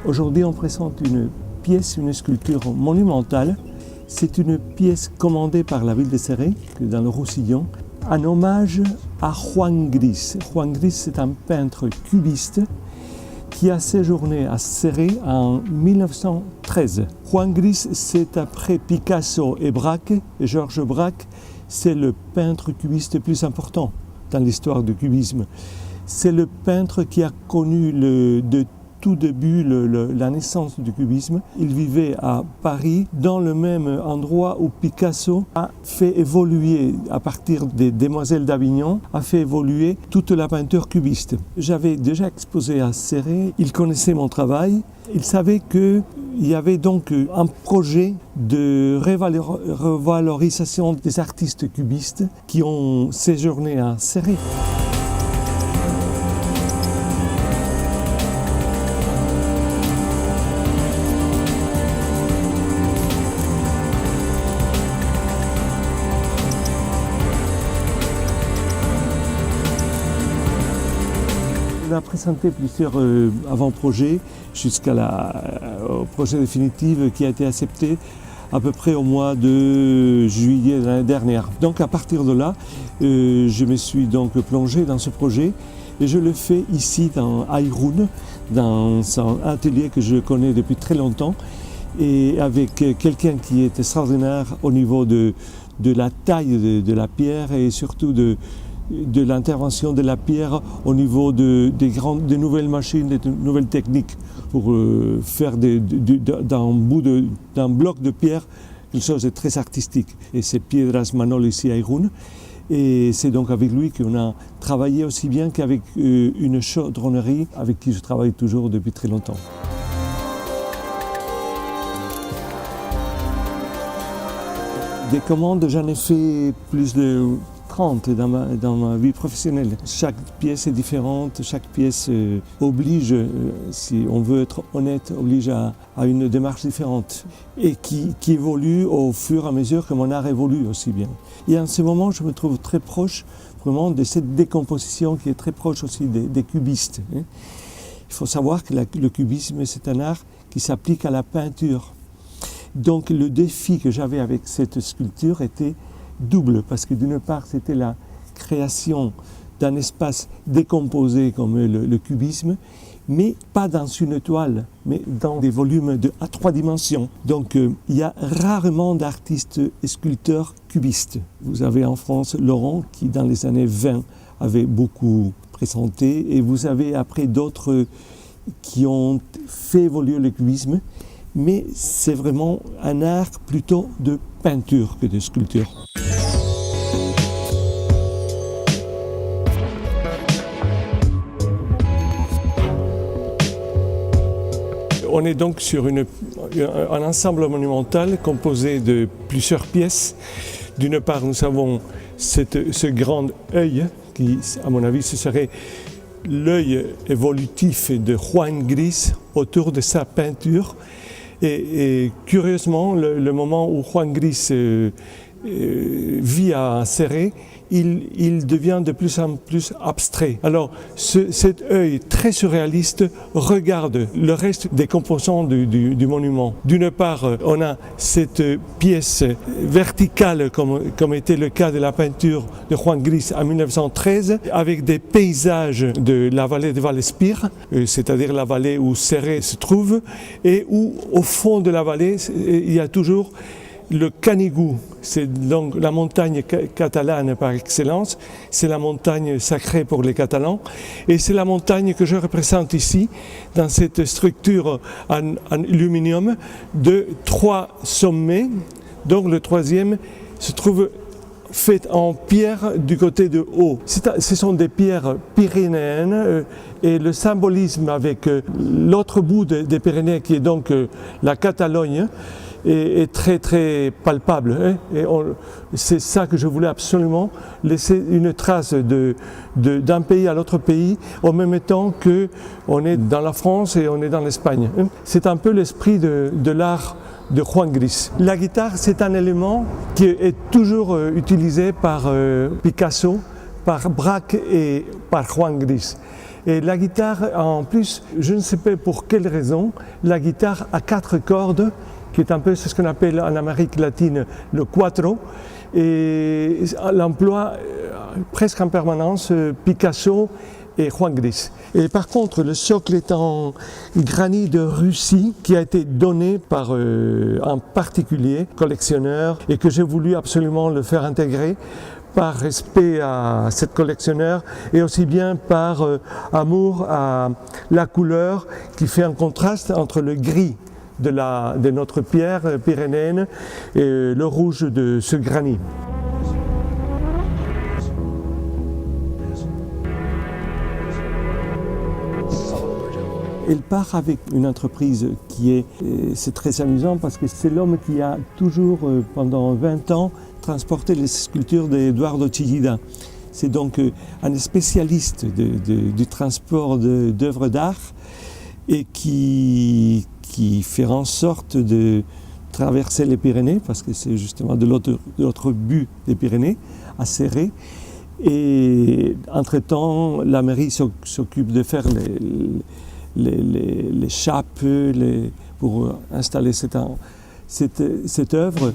Aujourd'hui, on présente une pièce, une sculpture monumentale. C'est une pièce commandée par la ville de Céret, dans le Roussillon, en hommage à Juan Gris. Juan Gris, c'est un peintre cubiste qui a séjourné à Céret en 1913. Juan Gris, c'est après Picasso et Braque, et Georges Braque, c'est le peintre cubiste le plus important dans l'histoire du cubisme. C'est le peintre qui a connu de tout début la naissance du cubisme. Il vivait à Paris, dans le même endroit où Picasso a fait évoluer, à partir des Demoiselles d'Avignon, a fait évoluer toute la peinture cubiste. J'avais déjà exposé à Céret, il connaissait mon travail, il savait qu'il y avait donc un projet de revalorisation des artistes cubistes qui ont séjourné à Céret. On a présenté plusieurs avant-projets jusqu'au projet définitif qui a été accepté à peu près au mois de juillet de l'année dernière. Donc à partir de là, je me suis donc plongé dans ce projet et je le fais ici à Irún, dans un atelier que je connais depuis très longtemps et avec quelqu'un qui est extraordinaire au niveau de la taille de la pierre et surtout de l'intervention de la pierre au niveau de nouvelles machines, de nouvelles techniques pour faire d'un bloc de pierre quelque chose de très artistique. Et c'est Piedras Manol ici à Irún. Et c'est donc avec lui qu'on a travaillé aussi bien qu'avec une chaudronnerie avec qui je travaille toujours depuis très longtemps. Des commandes, j'en ai fait plus de 30 dans ma vie professionnelle. Chaque pièce est différente, chaque pièce oblige, si on veut être honnête, oblige à une démarche différente et qui évolue au fur et à mesure que mon art évolue aussi bien. Et en ce moment, je me trouve très proche vraiment de cette décomposition qui est très proche aussi des cubistes. Il faut savoir que le cubisme, c'est un art qui s'applique à la peinture. Donc le défi que j'avais avec cette sculpture était double, parce que d'une part c'était la création d'un espace décomposé comme le cubisme, mais pas dans une toile, mais dans des volumes à 3 dimensions. Donc il y a rarement d'artistes et sculpteurs cubistes. Vous avez en France Laurent qui dans les années 20 avait beaucoup présenté, et vous avez après d'autres qui ont fait évoluer le cubisme, mais c'est vraiment un art plutôt de peinture que de sculpture. On est donc sur un ensemble monumental composé de plusieurs pièces. D'une part, nous avons ce grand œil qui, à mon avis, ce serait l'œil évolutif de Juan Gris autour de sa peinture. Et curieusement, le moment où Juan Gris vit à Céret, il devient de plus en plus abstrait. Alors cet œil très surréaliste regarde le reste des composants du monument. D'une part, on a cette pièce verticale comme était le cas de la peinture de Juan Gris en 1913, avec des paysages de la vallée de Vallespir, c'est-à-dire la vallée où Céret se trouve, et où au fond de la vallée, il y a toujours le Canigou, c'est donc la montagne catalane par excellence, c'est la montagne sacrée pour les Catalans, et c'est la montagne que je représente ici, dans cette structure en aluminium de 3 sommets, donc le 3e se trouve fait en pierre du côté de haut. Ce sont des pierres pyrénéennes et le symbolisme avec l'autre bout des Pyrénées qui est donc la Catalogne est très très palpable. Et c'est ça que je voulais absolument, laisser une trace d'un pays à l'autre pays, en même temps qu'on est dans la France et on est dans l'Espagne. C'est un peu l'esprit de l'art de Juan Gris. La guitare, c'est un élément qui est toujours utilisé par Picasso, par Braque et par Juan Gris. Et la guitare, en plus, je ne sais pas pour quelle raison, la guitare a 4 cordes, qui est un peu ce qu'on appelle en Amérique latine le cuatro, et l'emploi presque en permanence Picasso et Juan Gris. Et par contre, le socle est en granit de Russie qui a été donné par un particulier collectionneur et que j'ai voulu absolument le faire intégrer par respect à cette collectionneur et aussi bien par amour à la couleur qui fait un contraste entre le gris de notre pierre pyrénéenne et le rouge de ce granit. Il part avec une entreprise c'est très amusant parce que c'est l'homme qui a toujours, pendant 20 ans, transporté les sculptures d'Eduardo Chillida. C'est donc un spécialiste du transport d'œuvres d'art et qui fait en sorte de traverser les Pyrénées, parce que c'est justement de l'autre but des Pyrénées, à Serré. Et entre-temps, la mairie s'occupe de faire les chapes pour installer cette œuvre.